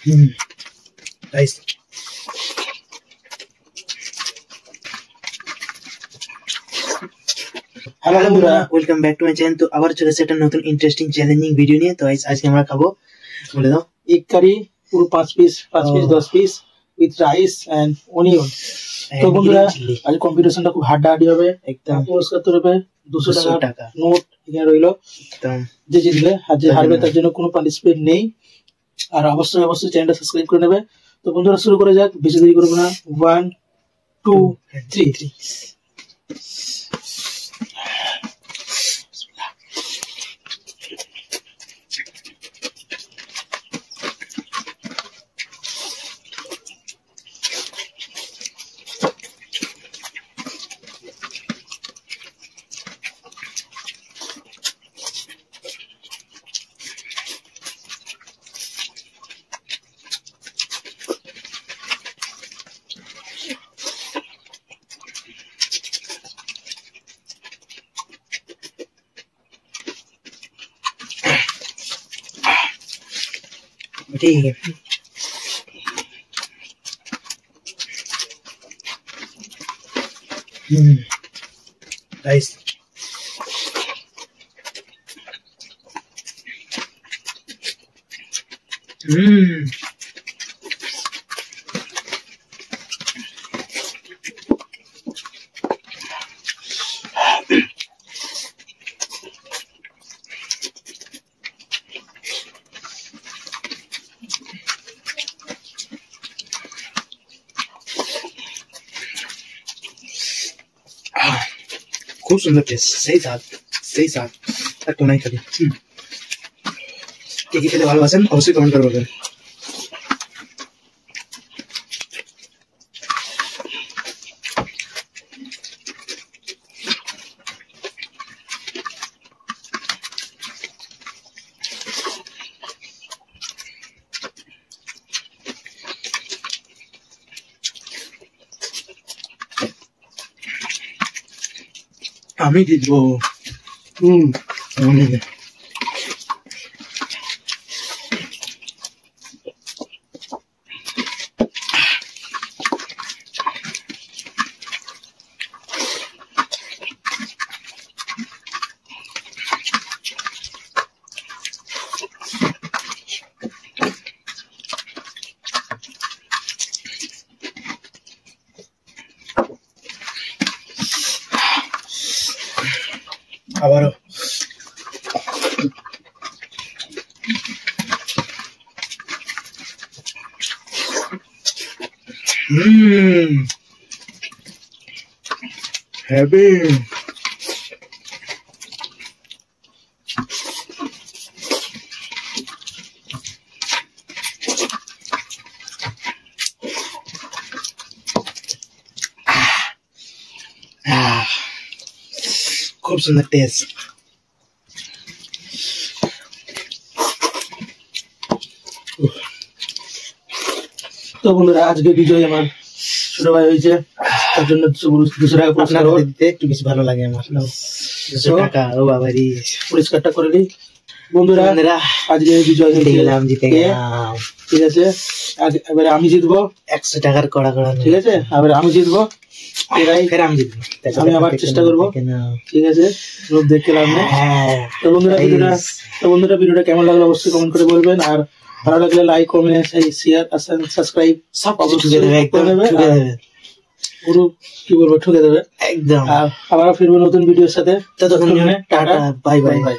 Guys hello বন্ধুরা, welcome back to my channel. তো আবার চলে এসেছে একটা নতুন ইন্টারেস্টিং চ্যালেঞ্জিং ভিডিও নিয়ে। তো আজকে আমরা খাবো, বলে দাও, এগ কারি পুরো 5 piece 10 piece with rice and onion. তো বন্ধুরা আজ কম্পিটিশনটা খুব হাড্ডাহাড্ডি হবে। একদম পুরস্কার তরফে 200 টাকা নোট এখানে রইলো। একদম যে জিতবে আর যে হারবে তার জন্য কোনো পানিশমেন্ট নেই। আর অবশ্যই চ্যানেলটা সাবস্ক্রাইব করে নেবে। তো বন্ধুরা শুরু করে যাক, বেশি দেরি করব না। 1 2 3 ठीक है। गाइस खूब सुंदर टेस्ट। सही साथ আর তো নাই খালি। কে কি খেতে ভালোবাসেন অবশ্যই কমেন্ট করে বলবেন। আমি জিতবো। আবারও হেভি। खूब सुंदर टेस्ट। তো বন্ধুরা আজকে বিজয় আমার ছোট ভাই হয়েছে, তার জন্য 200 টাকা পুরস্কার দিতে একটু বেশি ভালো লাগে আমার। 200 টাকা ও বাবারি, পুরস্কারটা করে দিই। বন্ধুরা আজকে বিজয় জিতে গেলাম। ঠিক আছে, এবারে আমি জিতবো 100 টাকার কড়া। ঠিক আছে, এবারে আমি জিতবো। ফের আমি জিতবো। আমি আবার চেষ্টা করবো। ঠিক আছে, লোক দেখতে লাভ নেই। তো বন্ধুরা ভিডিওটা কেমন লাগলো অবশ্যই কমেন্ট করে বলবেন। আর ভালো লাগলে লাইক, কমেন্ট, শেয়ার, সাবস্ক্রাইব সব অবশ্যই করে দেবে। পুরো কি বলবো, ঠুকে দেবে একদম। আর আবার ফিরবো নতুন ভিডিওর সাথে। ততক্ষণ টাটা, বাই বাই।